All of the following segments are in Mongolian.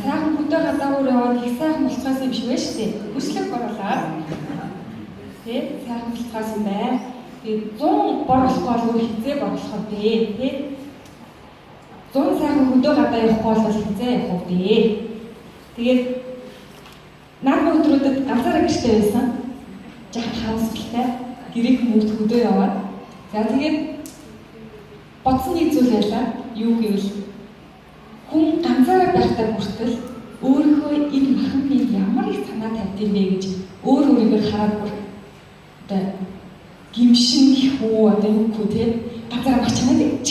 сайхан хөдөө гадаагаар яваад их сайхан болцоос юм шиг байна шүү дээ. Хүслэг борлаад. Тэ сайхан болцоос юм байна. Тэгээд 100 борлохгүй бол хизээ борлох вэ? Тэ 100 сайхан хөдөө гадаа явахгүй бол хизээ явах вэ? Тэгээд наад өдрүүдэд ганцаараа гэртээ байсан. Жаахан харамсалтай. Гэрийг мөвд хөдөө яваад. За тэгээд бодсон нэг зүйл байлаа. Юу гэвэл хүн ганцаараа байхдаа хүртэл өөрийнхөө энэ махны ямар их санаа тавьдığım бэ гэж өөрийгөө хараад бүр одоо гимшин хүү одоо юу гэх вэ? Ганцаараа бачнаа гэж.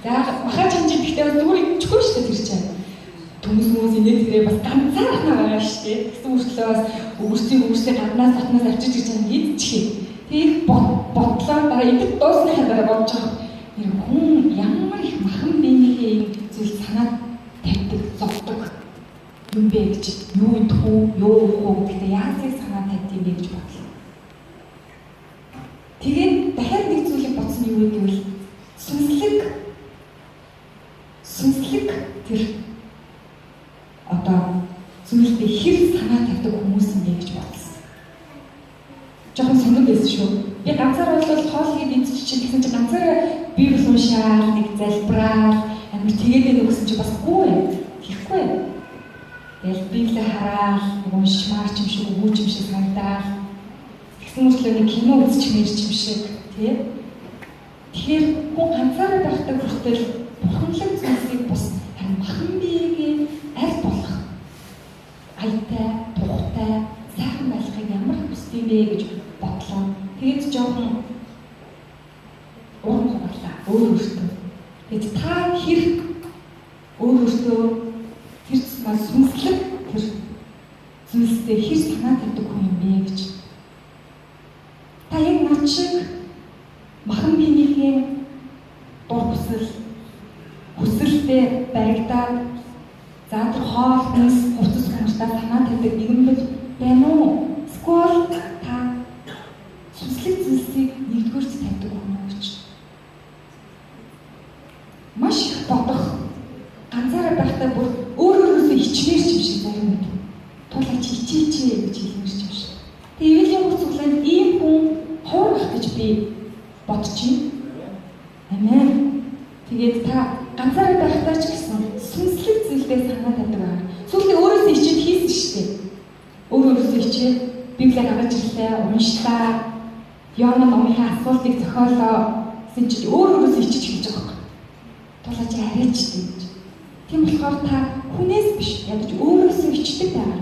За махаа чанжид гэхдээ зүгээр чгүй шүү дээ тэр чинь. Төмс хүмүүс инээд тэрээ бас ганцаараа байгаа шүү дээ. Тэгсэн үртлээ бас өгөрсөй гаднаас татнаас авчиж гэж хийдчих. Тэг бодлоо дараа идэв дуусныхаа дараа бодож байгаа. Тэр хүн ямар их махан биенийхээ зүйл санаад тавьдаг, зовдог юм бэ гэж юу идэх үү, юу уух уу гэдэгт яагаад санаа тавьдığım бэ гэж бодлоо. Тэгээд дахиад нэг зүйлийг бодсон юу гэвэл сүнслэг тэр одоо зүйлдээ хэр санаа тавьдаг хүмүүс юм бэ гэж бодлоо. Жохон сонирхол байсан шүү. Би ганцаар бол хоолыг эзэж чинь гэсэн чинь ганцаараа бие уншаал, нэг залбираал, амир тэгээд өгсөн чи бас үгүй ээ. Тэгэхгүй. Тэгэл биелээ хараад, уншмаар ч юм шиг, өгөөч юм шиг санагдаад. Тэгсэн мэтлээ нэг кино үзчих мэрч юм шиг, тий? Тэгэхээр хүн ганцаараа байхдаа хүртэл бурханлаг зүйлсийг бус харин махан биеийн аль болох аятай, тухтай, сайхан байхыг ямар хүсдэм бэ гэж бодлоо. Тэгээд жоохон уурмаг боллаа. Өөрөөсөө. Тэгээд та хэрэг өөрөөсөө тэр сүнслэг тэр зүйлстэй хэр санаа тавьдаг хүн юм бэ гэж. Та яг над шиг махан биенийхээ дур хүсэлтэй баригдаад за тэр хоолноос хувцас хүмүүстээ санаа тавьдаг нэгэн байна уу? Сквал та сүнслэг зүйлсийг нэгдүгээр тавьдаг хүн гэж. Маш их бодох, ганцаараа байхдаа бүр өөрөөсөө хичнээн юм шиг зарим нэг. Тулаач хичээчээ гэж хэлмэрч юм шиг. Тэгээ Евангелийн хуцгланд ийм хүн хоорох гэж би бодчих. Амен. Тэгээд та ганцаараа байхдаа ч гэсэн сүнслэг зүйлдээ санаа тавьдаг аа. Сүлдээ өөрөөсөө хичээд хийсэн шүү дээ. Өөрөөсөө хичээд Библийг харж ирлээ, уншлаа. Яна номынхаа асуултыг зохиолоо гэсэн чинь өөрөөсөө хичээж хийж байгаа юм. Тулаач арайч гэж. Тийм болохоор та хүнээс биш ядаж өөрөөсөө хичдэг байгаа.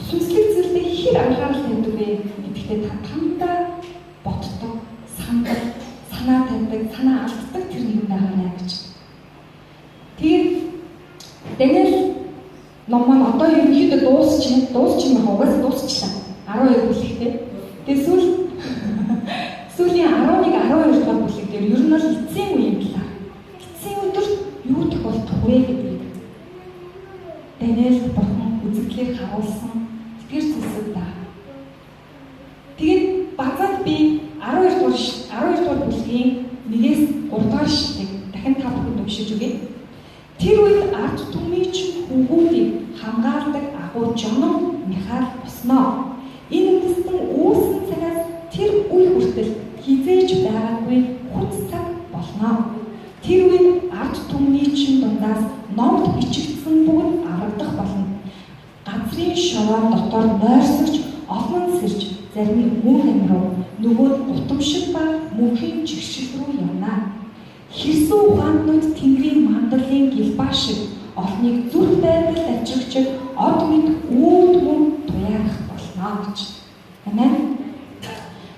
Сүнслэг зүйлдээ хэр анхаарал тавьдаг вэ гэдэгтээ та тандаа боддог, санаа тавьдаг, санаа алддаг тэр нэг байгаа гэж. Тэгээд Даниэл ном маань одоо ерөнхийдөө дуусчих юм угаас дуусчлаа. 12 бүлэгтэй. Тэгээд сүүлийн 11 12 дугаар бүлэг дээр ер нь бол эцсийн үе юм лээ. Эцсийн өдөрт юу тохиолдох вэ гэдгийг Даниэл бурхан үзэгдлээр харуулсан тэр зүйлсүүд даа. Тэгээд багцаад би 12 дугаар бүлгийн 1-ээс 3 дугаар шатыг дахин та бүхэнд уншиж өгье. Тэр үед ард түмний хүүгүүдийг хамгаалдаг агуу жонон Михаил босноо. Энэ үндэстэн үүсэн цагаас тэр үе хүртэл хизээж байгаагүй хүч цаг болно. Тэр үед ард түмний дундаас номд бичигдсэн бүгд аврагдах болно. Газрын шороо дотор нойрсогч олон сэрж зарим нь мөн амруу нөгөө утамшиг ба мөнхийн жигшил рүү явна. Хэрсэн ухаантнууд тэнгэрийн мандлын гэлбаа шиг олныг зүрх байдалд авчирч од мэд үүд мөн туяарах болно гэж. Амен.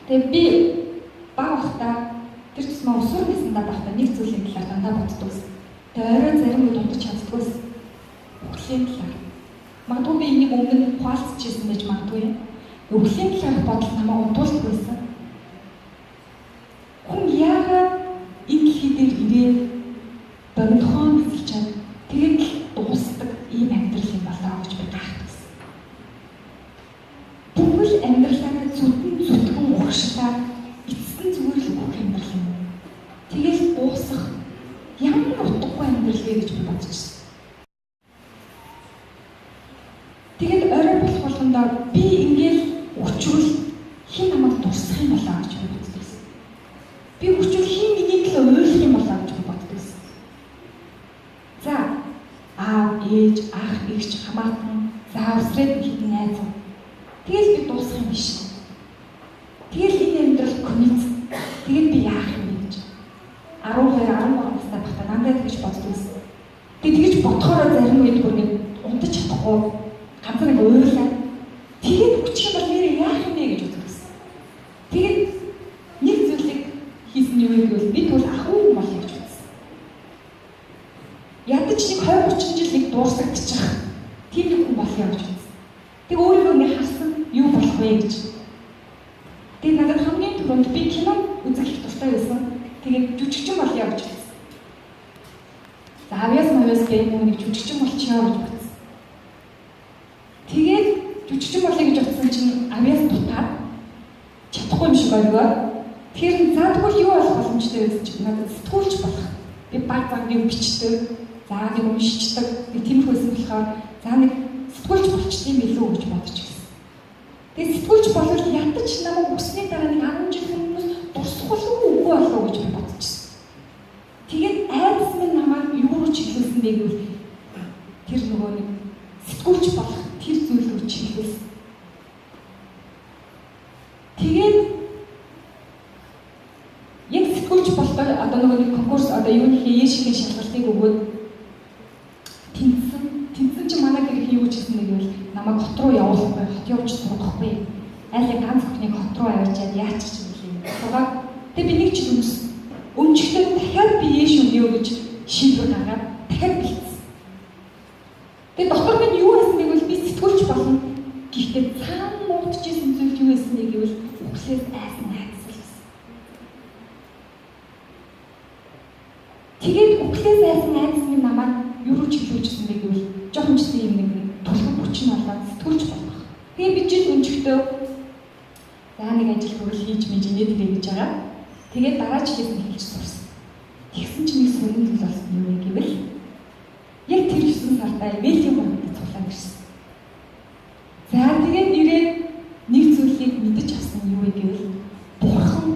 Тэгээ би багтаа тэр тусмаа өсвөр насндаа багтаа нэг зүйлийн талаар дандаа боддог ус. Тэгээ орой зарим үед унтаж чаддаг ус. Үхлийн талаар. Магадгүй би энийг өмнө хуалцчихсан байж магадгүй. Үхлийн талаар бодол намайг унтуулдаг байсан. Хүн яагаад энэ дэлхий дээр ирээд богинохон эсэлчээд тэгээд дуусдаг ийм амьдрал юм болоо гэж би гайхчихсан. Бүхэл амьдралаа зүтгэн ухшилаад эцэстэн зүгээр л өгөх амьдрал юм. Тэгэл дуусах ямар утгагүй амьдрал вэ гэж би бодчихсон. ихэвчлэн хин нэгний төлөө уйлах юм болоо гэж боддог гэсэн. За аав, ээж, ах, эгч хамаатан заавсрээд хэлсэн найз. Тэгэл би дуусах юм биш. Тэгэл энэ амьдрал коммент. Тэгээд би яах юм бэ гэж. 12, 13 настай байхдаа надад тэгж боддог байсан. Тэгээд тэгж бодохоор зарим үед бүр нэг унтаж чадахгүй ганцхан нэг уйлаа. Тэгээд хүчих юм бол нэр яах юм бэ гэж боддог байсан. Тэгээд нэг зүйлийг хийсэн юу гэвэл би тэгвэл ахуй юм бол гэж бодсон. Ядаж нэг 20-30 жил нэг дуусагдчих. Тийм нэг хүн болох юм гэж бодсон. Тэг өөрийгөө нэг харсан юу болох вэ гэж. Тэгээд надад хамгийн түрүүнд би кино үзэх их дуртай байсан. Тэгээд жүжигчин болъё гэж бодсон. За авьяас мавьяас би нэг жүжигчин болчихё гэж бодсон. Тэгээд жүжигчин болъё гэж бодсон чинь авьяас дутаад чадахгүй юм шиг байлгаа. Тэгэхээр за тэгвэл юу болох боломжтой вэ гэж надад сэтгүүлч болох. Би баг баг нэг бичдэг, за нэг уншичдаг, нэг тиймэрхүүсэн болохоор за нэг сэтгүүлч болчихсон юм билүү гэж бодож байсан. Тэгээд сэтгүүлч болвол ядаж намайг өссөний дараа нэг 10 жил хүмүүс дурсах болов уу үгүй болов уу гэж би бодчихсон. Тэгээд айдас минь намайг юу руу чиглүүлсэн бэ гэвэл тэр нөгөө нэг сэтгүүлч болох тэр зүйл рүү чиглүүлсэн. Тэгээд яг сэтгүүлч болоход одоо нөгөө нэг конкурс одоо юуны хийшгийн шалгалтыг өгөөд тэнцэн чи манай гэр юу ч гэсэн нэг бол намайг хот руу явуулахгүй, хот явж сурахгүй. Айлын ганц өхнийг хот руу аваачаад яачих ч юм бэ. Сугаад тэг би нэг жил өмчгөлөө дахиад би яаш өгье гэж шийдвэр гаргаад дахиад бэлдсэн. Тэг доктор минь юу хийсэн гэвэл би сэтгүүлч болно. Гэхдээ цаана муудчихсэн зүйл юу хийсэн бэ гэвэл үхлээс айсан хайцсан. Тэгээд үхлээс айсан айсан намайг юу руу чиглүүлжсэн бэ гэвэл жоохон ч юм нэг төлөв хүчин болоод сэтгүүлч болох. Тэгээд би жил өмчгөлөө за нэг ажил хөрөл хийж мэж инээд ирээ гэж байгаа. Тэгээд дараа жилээс нь хэлж сурсан. Тэгсэн чинь нэг сонин зүйл болсон юм бэ гэвэл яг тэр 9 сарда мэйлийн банкнд цуглаад ирсэн. За тэгээд ирээд нэг зүйлийг мэдэж авсан юу вэ гэвэл бурхан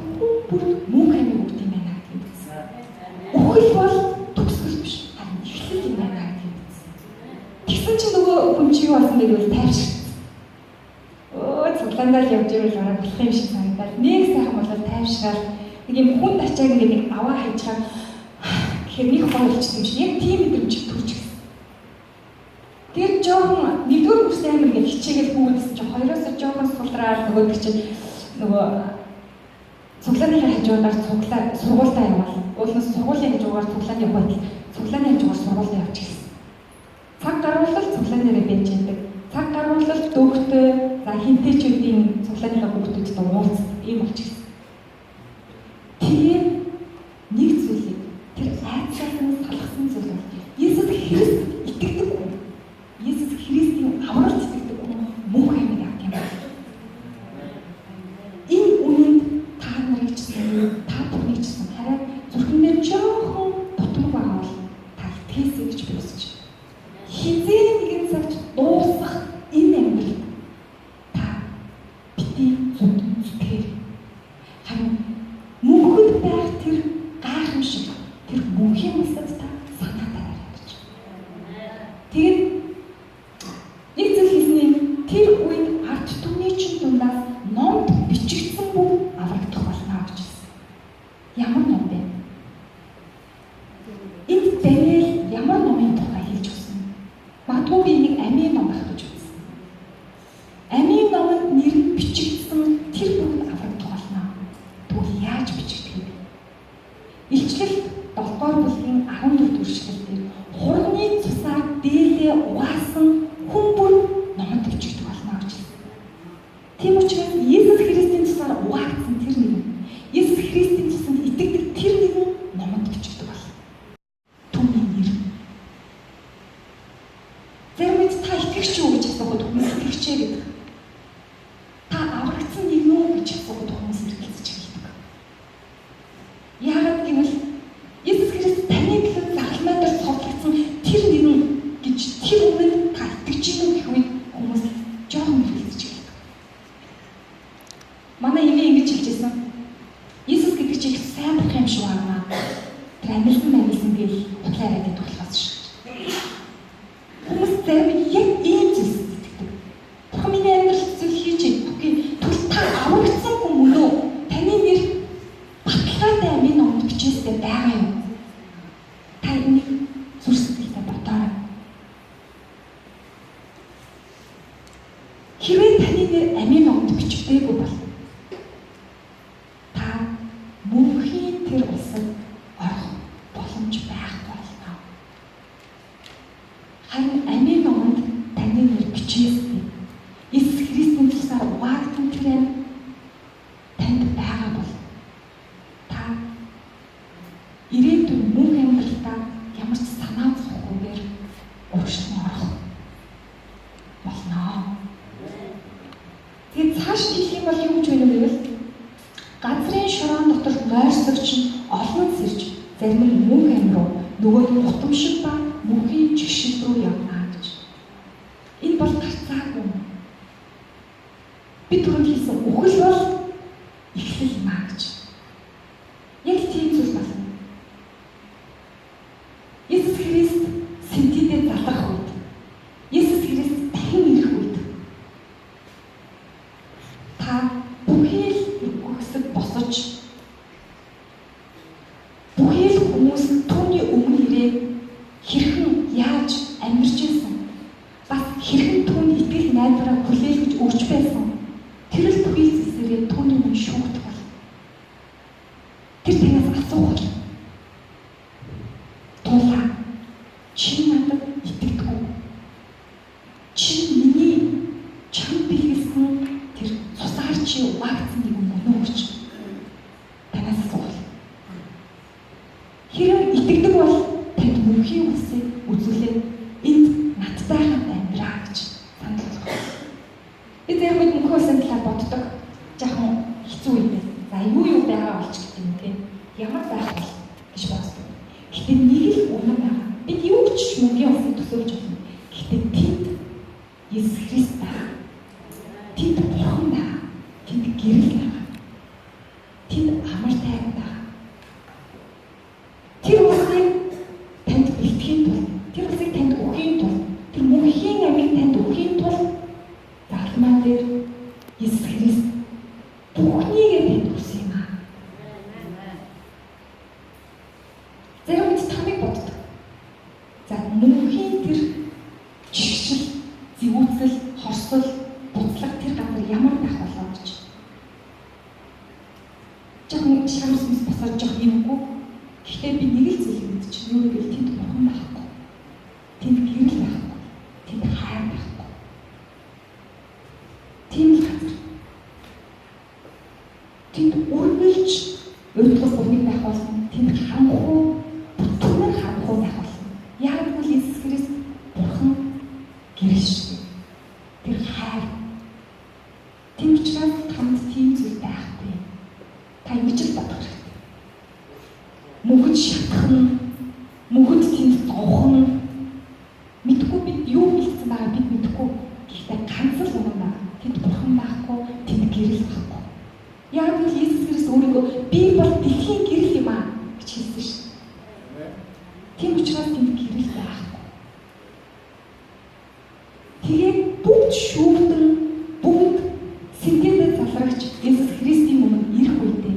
бүр мөнгө амиг өгд юм байна гэсэн. Үхэл бол төгсгөл биш. Харин эхлэл юм байна гэсэн. Тэгсэн чинь нөгөө хүн чи юу болсон бэ гэвэл тайвширсан. Цуглаандаа л явж ивэл арга болох юм шиг санагдаад нэг сайхан болоод тайвшраад нэг юм хүн тачааг ингээд нэг аваа хайж чад гэхээр нэг хоо болчихсон юм шиг яг тийм мэдрэмж төрж гисэн. Тэр жоохон нэгдүгээр курсын амир ингээд хичээгээл бүгдсэн чинь хоёроос жоохон сулраад нөгөөдөг чинь нөгөө цуглааны хажуудаар сургуультаа яваал. Уулнаас сургуулийн хажуугаар цуглааны яваад цуглааны хажуугаар сургуультаа явж гисэн. Цаг гарвал цуглаанаараа байж яндаг. Цаг гарвал дөгтөө за хинтэй ч үеийн цуглааныхаа хүүхдүүдтэй уулзсан ийм болчихсон. Тэгээд нэг зүйлийг тэр айцаас нь салгасан зүйл бол Есүс Христ итгэдэг хүн. Есүс Христийн авралт итгэдэг хүн мөнх амиг авт юм байна. Энэ үнэнд та нарыг ч гэсэн та бүхнийг ч гэсэн хараад зүрхэндээ жоохон дутмаг байгаа бол та итгэхээ гэж би хүсэж байна. Хизээ нэгэн цагт дуусах энэ амьдрал та бити зүтгэр. Харин мөнхөд байх тэр гайхамшиг тэр мөнхийн усад та санаа тавиад гэж. Тэгээд нэг зүйл хийсэн тэр үед ард түмний чинь дундаас номд бичигдсэн бүх аврагдах болно гэж хэлсэн. Ямар ном бэ? Энд Даниэл ямар номын тухай хэлж өгсөн? Магадгүй би нэг амийн ном байх гэж үзсэн. Амийн номонд нэр бичигдсэн тэр бүгд аврагдах болно. Тэгвэл яаж бичигдэх юм бэ? Илчлэл 7-р бүлгийн 14-р эшлэлээр хурганы цусаар дээлээ угаасан хүн бүр номонд бичигдэх болно гэж хэлсэн. Тийм учраас Есүс Христийн цусаар угаагдсан тэр нэгэн, Есүс Христийн цусанд итгэдэг тэр нэгэн номонд бичигдэх болно. Түүний нэр. Зарим үед та итгэгч юу гэж асуухад хүмүүс итгэгчээ гэдэг. Та аврагдсан нэгэн үү гэж асуухад хүмүүс эргэлзэж хэлдэг. Яагаад гэвэл Есүс Христ таны төлөө загламай дээр цовдлогдсон амилсан гэж хутлаа яриад байдаг болохоос шүү. Хүмүүс зарим яг ийм зүйлс итгэдэг. Бурхан миний амьдралд зүйл хийж өгөхгүй. Тэгвэл та аврагдсан хүн мөн үү? Таны нэр баталгаатай амийн номд бичээстэй байгаа юм. Та энийг зүрх сэтгэлдээ бодоорой. Хэрвээ таны нэр амийн номд бичигдээгүй бол та мөнхийн тэр улсад орох боломж байхгүй болно. Харин амийн номонд таны нэр бичээстэй. Иесус Христийн цусаар угаагдсан тэр амь танд байгаа бол та ирээдүйн мөнх амьдралдаа ямар ч санаа зовхгүйгээр урагшлан орох болно. Тэгээд цааш хэлэх юм бол юу гэж байна вэ гэвэл газрын шороон дотор нойрсогч нь олон сэрж зарим нь мөнх амь руу нөгөө нь гутамшиг ба мөнхийн жигшил рүү явна гэж. Энэ бол гарцаагүй юм. Бид түрүүнд хэлсэн үхэл бол эхлэл юм аа гэж. Яг тийм зүйл байна. Иесус Христ сэнтидээ залрах үед, Иесус Христ дахин ирэх үед та бүхий л үхсэд босож бүхий л хүмүүс түүний өмнө ирээд хэрхэн яаж амьдарч байсан, бас хэрхэн түүний итгэл найдвараа хүлээлгэж өгч байсан, тэр л бүхий зүйлсээрээ түүний өмнө шүүгдэх бол. Тэр танаас асуух бол. Тулаа чи надад итгэдэггүй. Чи миний чамд бэлгэлсэн тэр цусаар чи угаагдсан нэг юм уу гэж танаас асуух. Хэрэг итгэдэг бол танд мөнхийн үлсийг үзүүлээд энд надтай хамт амьдраа гэж санал болгох. Би зарим үед мөнхийн үлсийн талаар боддог. Жаахан хэцүү юм байна. За юу байгаа болч гэдэг юм те. Ямар байх бол гэж боддог. Гэтэ нэг л үнэн байна. Бид юу ч мөнхийн үлсийг төсөөлж болно. Гэтэ тэнд Иесус Христ байна. Тэнд Бурхан байна. Тэнд гэрэл байна. Тэнд амар тайван байна. Тэр улсыг танд бэлтгэхийн тулд, тэр улсыг танд өгөхийн тулд, тэр мөнхийн амийг танд өгөхийн тулд залмаа дээр Иесус Христ бүхнийгээ танд өгсөн юм аа. Зарим үед тамиг боддог. За мөнхийн тэр жигшил, зэвүүцэл, хорсол, буцлаг тэр газар ямар байх болоо гэж. Жаахан шамсмс босоод жоох юмгүй. Гэхдээ би нэг л зүйл мэдчихэв. Юу гэвэл тэнд бурхан байхгүй. Тэнд гэрэл байхгүй. Тэнд хайр байхгүй. Тийм л газар. Тэнд үргэлж өөртөө бүхнийг байх болно. Тэнд харанхуй, бүтэнээр харанхуй байх болно. Яг л Иесус Христ бурхан гэрэл шүү. Тэр хайр. Тийм учраас танд тийм зүйл байхгүй. Та ингэж л бодох хэрэгтэй. Мөнхөд шатхан, мөнхөд тэнд зовхон, мэдгүй бид юу хэлсэн байгаа бид мэдгүй. Гэхдээ ганц л үнэн байна. Тэнд бурхан байхгүй, тэнд гэрэл байхгүй. Яг л Иесус Христ өөрийгөө би бол дэлхийн гэрэл юм аа гэж хэлсэн шүү. Тийм учраас тэнд гэрэл байхгүй. Тэгээд бүгд шүүгдэн, бүгд сэнтидээ залрагч Иесус Христийн өмнө ирэх үедээ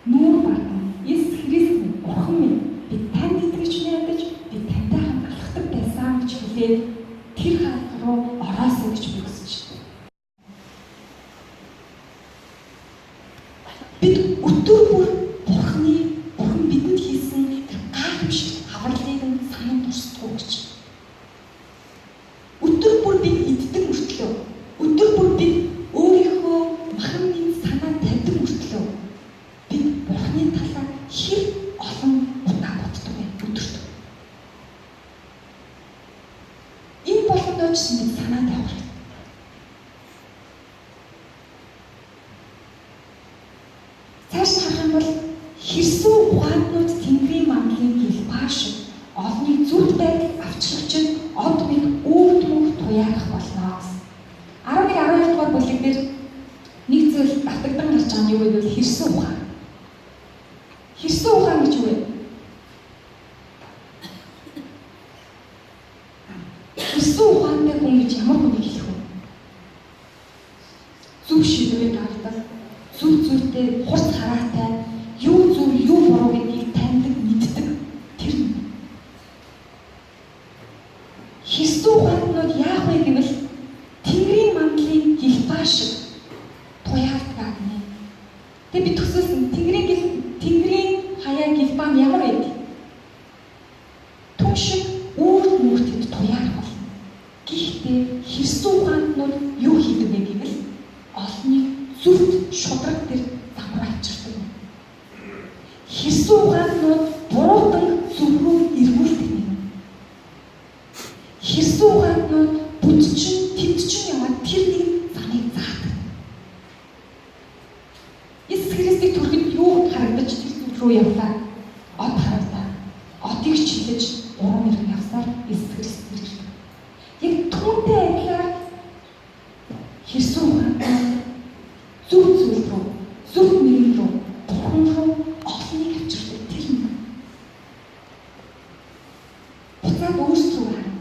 нүүр барна. Иесус Христ бурхан минь би танд итгэж найдаж би тантай хамт алхдаг байсан гэж хэлээд тэр хаалт руу ороосоо гэж би хүсэж байна. Бид өдөр бүр бурхан бидэнд хийсэн тэр гайхамшигт хавралыг нь санан туршдаггүй гэж. Өдөр бүр бид иддэг мөртлөө, өдөр бүр бид өөрийнхөө махны санаа тавьдаг мөртлөө бид бурханы талаар хэр олон удаа боддог вэ өдөрт. Энэ болгондоо ч нэг санаа тавих хэрэгтэй. Цааш нь харах юм бол хэрсүү ухаанууд Тэнгэрийн мандлын гэлбаа шиг олныг зүрх байдал авчлагчид од мэд өвд мөнх туяарах болно гэсэн. 11-12 дугаар бүлэг дээр нэг зүйл автагдан гарч байгаа нь юу вэ гэвэл хэрсүү ухаан. Хэрсэн ухаан гэж юу вэ? Хэрсэн ухаантай хүн гэж ямар хүнийг хэлэх вэ? Зөв шийдвэрийг гаргадаг, зөв зүйлтэй хурц хараатай, юу зөв юу буруу гэдгийг таньдаг, мэддэг тэр юм. Хэрсэн ухаанууд яах вэ гэвэл Тэнгэрийн мандлын гэлбаа шиг туяалтдаг нэ. Тэгээ бид төсөөлсөн Тэнгэрийн хаяа гэлбаа нь ямар байд? Түн шиг үүрт мөртөд туяах болно. Гэхдээ хэрсэн ухаанууд юу хийдэг вэ гэвэл олныг зүвт шудраг дээр давраачирдаг. Хэрсэн ухаанууд буруутан зөв рүү эргүүлдэг юм. Хэрсэн ухаанууд бүдчин тэмдчин яваад тэр нэг замыг заадаг. Иесус Христийг түргэнд юу харагдаж тэр зүг рүү явлаа? Од харагдаа. Одыг чилэж урам ирэх явсаар Иесус Христ ирдэг. Яг түүнтэй адилаар хэрсэн ухаанууд зөв зүйл рүү, зөв нэгэн рүү, бурхан руу олныг авчирдаг тэр юм. Буцаад өөрсдөө харна.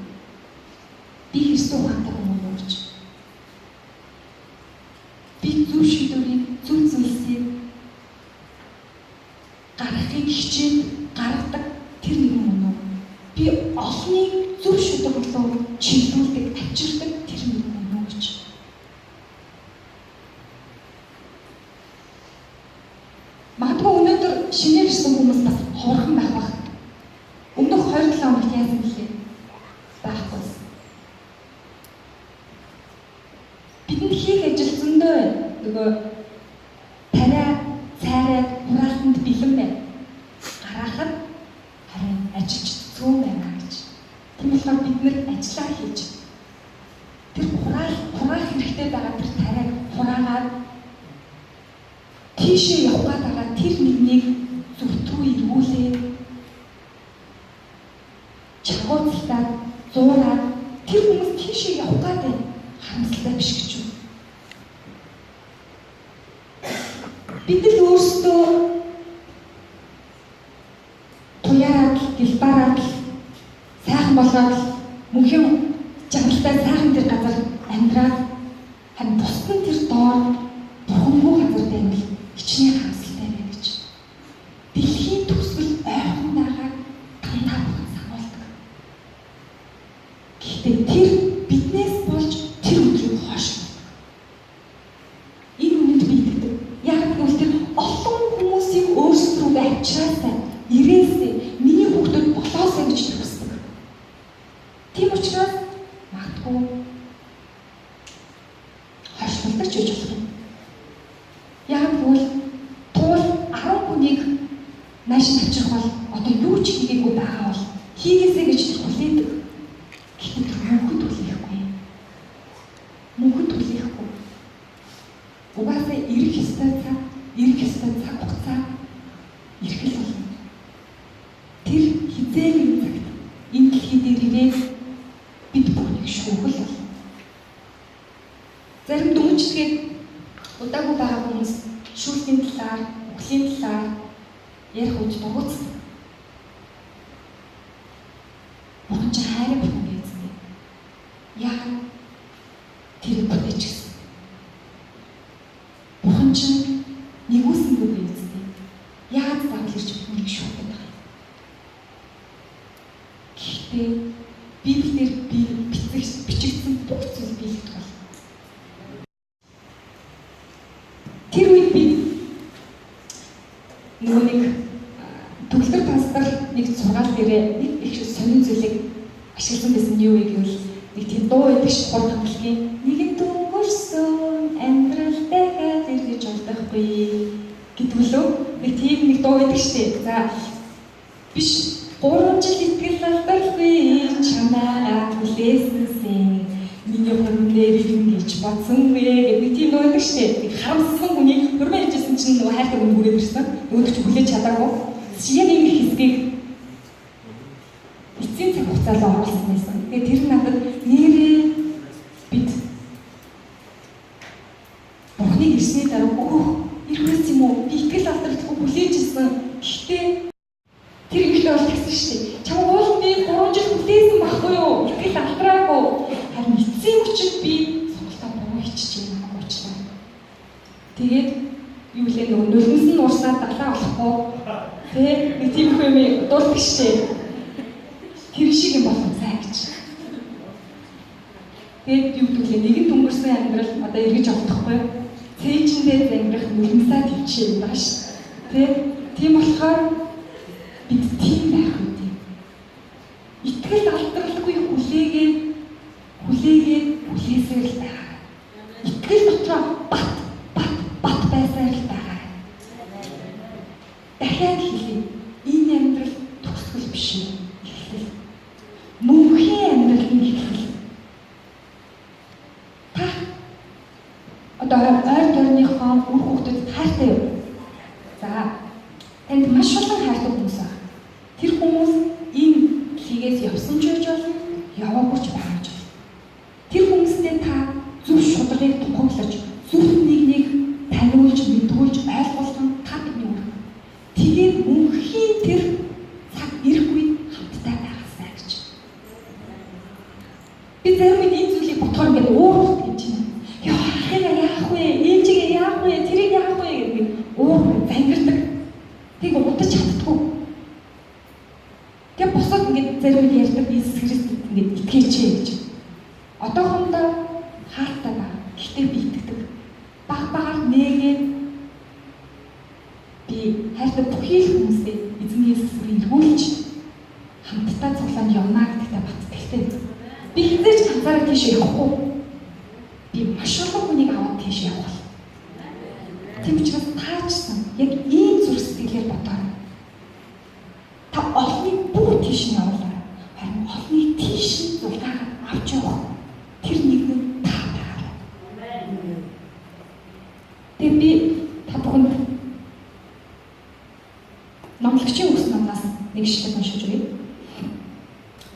Би хэрсэн ухаантай хүн болж. Би зөв шийдвэрийг, зөв зүйлсийг гаргахыг хичээд гаргадаг тэр нэгэн хүн үү? Би олныг зөв шийдвэр рүү чиглүүлдэг, авчирдаг тэр нэгэн хүн үү гэж. Магадгүй өнөөдөр шинээр ирсэн хүмүүс бас хоорхон байх баг. Өмнөх 27 хоногт яасан гэлээ? Байхгүй. Бидэнд хийх ажил зөндөө нөгөө тариа, цайраад, хураалтанд бэлэн байна. Гаргахад харин ажиллаж зүүн байна гэж. Тийм болохоор бид нэр ажиллаа хийж тэр хураах хэрэгтэй байгаа тэр тариаг хураагаад тийшээ явах байгаа тэр нэгнийг зөвхөн эргүүлээд чагууцлаад зуураад тэр хүмүүс тийшээ явах гэдэг харамсалтай биш гэж үү? Бид л өөрсдөө туяараад, гэлбараад, сайхан болгоод мөнхийн жаргалтай сайхан тэр газар амьдраад харин бусдын тэр доор бурхангүй газар байвал хичнээн харамсалтай байна гэж. Дэлхийн төсвөл ойрхон байгаа дандаа бүхэн сануулдаг. Гэхдээ тэр биднээс болж тэр өдрийг хойш. Энэ үнэнд бийтдэг. Яг гэвэл тэр олон хүмүүсийг өөрсдөө авчраасаа, ирээсээ, миний хүүхдүүд болоосаа гэж хүсдэг. Тийм учраас магадгүй хойшлуулдаг ч гэж болох юм. Яг гэвэл туул 10 хүнийг нааш авчрах бол одоо юу ч хийгээгүй байгаа бол хийгээсэй гэж хүлээдэг. Гэхдээ мөнхөд хүлээхгүй. Мөнхөд хүлээхгүй. Угаасаа ирэх ёстой цаг хугацаа ирэх л болно. Тэр хизээний цагт энэ дэлхий дээр ирээд бид бүхнийг шүүхэл болно. Зарим дүнжлэгээд удаагүй байгаа хүмүүс шүүлтийн талаар, үхлийн талаар ярих үед дургуцдаг. Бурхан ч хайрын бурхан гэсэн. Яг тэр бүтээч гэсэн. Бурхан ч нэгүсэнгүй гэсэн. Яг заавал ирж бүхнийг шүүдэг байна. Гэхдээ Библиэр бичигдсэн бүх зүйл биелэгдэх бол. Тэр үед би нөгөө нэг төгөлдөр пастор нэг сургаал дээрээ нэг их сонин зүйлийг ашигласан байсан нь юу вэ гэвэл нэг тийм дуу байдаг шугал тоглогийн нэгэн дөнгөрсөн амьдралтай зэрэгж олдохгүй гэдэг лөө нэг тийм нэг дуу байдаг штеп. За биш 3 жил итгэл алдалгүй чамаа хүлээсэн миний хөрмнээр ингэж бодсонгүй гэдэг тийм дуу байдаг штеп. Харамссан хүнийг хөрмөн хийжсэн чинь нөгөө хайртай хүн бүрээд ирсэн. Нөгөөд ч хүлээж чадаагүй. Яг энэ хэсгийг эцсийн цаг хугацаанд оруулсан байсан. Тэгээд тэр надад нэрээ бид Бурхныг ирсний дараа ирэх юм уу? Би итгэл алдалгүй хүлээж ирсэн. Гэхдээ тэр ихтэй бол тэгсэн шүү дээ. Чамд уул би 3 жил хүлээсэн байхгүй юу? Итгэл алдраагүй. Харин эцсийн хүчит би сонголтоо буруу хийчихэж байна уучлаа. Тэгээд юу лээ нөгөө нулимс нь урсаад далаа болохгүй. Тэг нэг тийм их юм дуулдаг шээ. Тэр шиг юм болсон цаа гэж. Тэгээд юу гэвэл нэгэн өнгөрсөн амьдрал одоо эргэж авахгүй. Цээжиндээ зангирах нулимсаа төвчээ юм байна шүү. Тэг тийм болохоор бид тийм байх үү? Итгэл алдралгүй хүлээгээд хүлээсээр л байгаа. Итгэл дотроо бат байсаар л байгаа. Дахиад хэлье. Энэ амьдрал төгсгөл биш юм. Эхлэл. Мөнхийн амьдралын эхлэл. Та одоо ойр тойрныхоо үр хүүхдэд хайртай юу? За, танд маш олон хайртай хүмүүс байна. Тэр хүмүүс энэ лигээс явсан ч гэж болно, яваагүй ч байж болно. Тэр хүмүүстэй та зөв шударгыг тунхаглаж, зөв нэг таниулж, мэдгүүлж, ойлгуулсан таны үр. Тэгээд мөнхийн тэр цаг ирэх үед хамтдаа байгаасаа гэж. Би зарим энэ зүйлийг бодохоор ингээд өөр гэж байна. Яа, ахыгаа яах вэ? Ээжигээ яах вэ? Тэрийг яах вэ гэдэг өөр зангирдаг. Тийг удаж чаддгүй. Тэгээ босоод ингээд зарим нь ярьдаг Иесус Христ ингээд итгэж гэж. Одоохондоо хаалттай байна. Гэхдээ би итгэдэг. Баг нээгээд би хайртай бүхий л хүмүүстэй эзэн Иесусыг эргүүлж хамтдаа цуглаанд явна гэдэгтээ баттгтэй. Би хизээч ганцаараа тийш явахгүй. Би маш олон хүнийг аваад тийш явах. Тийм учраас таачсан яг ийм зүрх сэтгэлээр бодоорой. Та олныг бүгд тийш нь явуулаа. Харин олныг тийш нь зулгаагаад авч явах. Тэр нэг нь та байгаа. Тэгээ би та бүхэнд номлогчийн үгс номнаас нэг шилдэг уншиж өгье.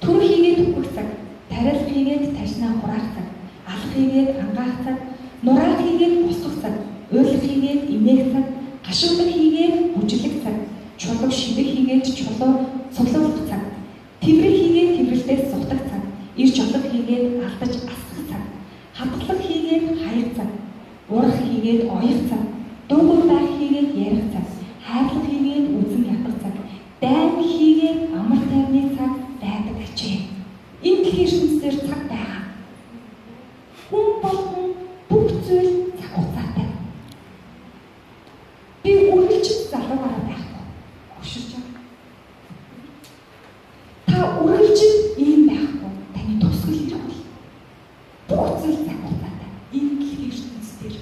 Түр хийгээд үхэх цаг, тарил хийгээд тарснаа хураах цаг, алх хийгээд ангаах цаг, нураах хийгээд босгох цаг, уйлах хийгээд имээх цаг, гашуулах хийгээд бүжиглэх цаг, чулуу шивэх хийгээд чулуу цуглуулах цаг, тэврэх хийгээд тэврэлтээс сухдаг цаг, ир жолох хийгээд алдаж асгах цаг, хатгалах хийгээд хаях цаг, урах хийгээд оёх цаг, дуугүй байх хийгээд ярих цаг, хайрлах хийгээд үзэн ядах цаг, дайн хийгээд амар тайвны цаг байдаг ачээ. Энэ дэлхийн ертөнцийн цаг байгаа. Хүн болгон бүх зүйл цаг хугацаатай. Би үргэлж залуугаараа байхгүй. Хөшөрч байгаа. Та үргэлж ийм байхгүй. Таны тусгал ирэх бол бүх зүйл цаг хугацаатай. Энэ дэлхийн ертөнцийн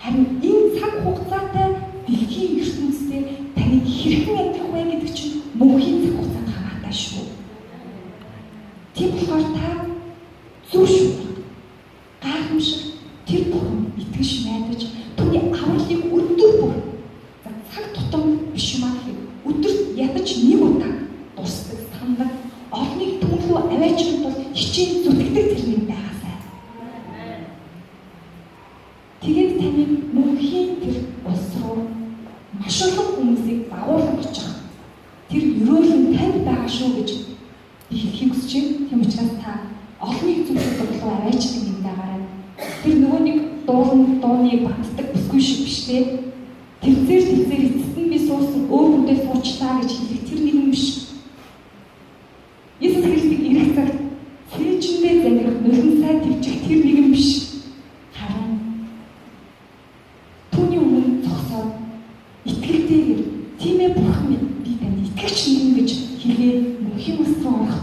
харин энэ цаг хугацаатай дэлхийн ертөнцийн таны хэрхэн амьдрах вэ гэдэг чинь мөнхийн цаг хугацаанд хамаатай шүү. Тийм болохоор та зөв шүү. Гайхамшиг тэр бурхан итгэж найдаж түүний авралыг өдөр бүр цаг тутам биш юм аа гэхэд өдөрт ядаж нэг удаа дусдаг сандаг олныг түнлүү аваачихын тулд хичээн зүтгэдэг тэрний байгаасай. Тэгээд таны мөнхийн тэр улс руу маш олон хүмүүсийг дагуулж очих. Тэр өрөөлөн танд байгаа шүү гэж би хэлхийг хүсэж байна. Тийм учраас та олныг зүтгэдэг болов аваачдаг юм дагаарай. Тэр нөгөө нэг дууны банддаг бүсгүй шиг биш те. Тэмцээр эцэст нь би суусан өөр хүндээ суучлаа гэж хэлэх тэр нэгэн биш. Иесус Христийг ирэх цагт цээжиндээ зангирах нулимсаа төвчих тэр нэгэн биш. Харин түүний өмнө зогсоод итгэлтэйгээр тийм ээ бурхан минь би танд итгэж нэгэн гэж хэлээ мөнхийн улс руу орох